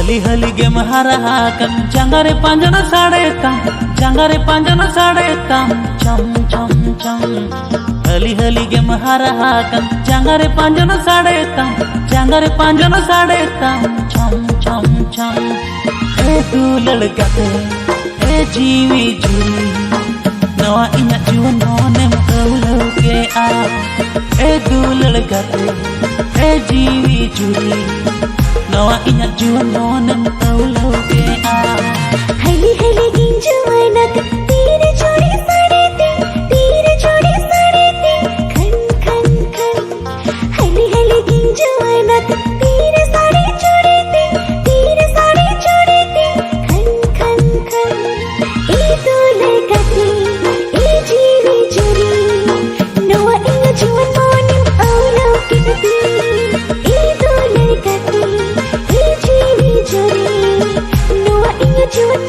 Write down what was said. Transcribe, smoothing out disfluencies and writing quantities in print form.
हली हली गे महाराहाकन जंगारे पांजन साड़े तम चम चम चम हली हली गे महाराहाकन जंगारे पांजन साड़े तम चम चम चम ए दुलड़ गाते ए जीवी जुली नवा इना जुवन मोने मौलो के आ ए दुलड़ गाते ए जीवी जुली नवा इना जुवन मोने मौलो के आ हली हली गिंजुवनक तीर जोड़ी साड़े ते खन खन खन हली हली गिंजुवनक तीर साड़े जोड़े ते खन खन खन ए दुलड़ गाते ए जीवी जुली नवा इना जुवन मोने मौलो के ए दुलड़ गाते ए जीवी जुली नवा इना जुवन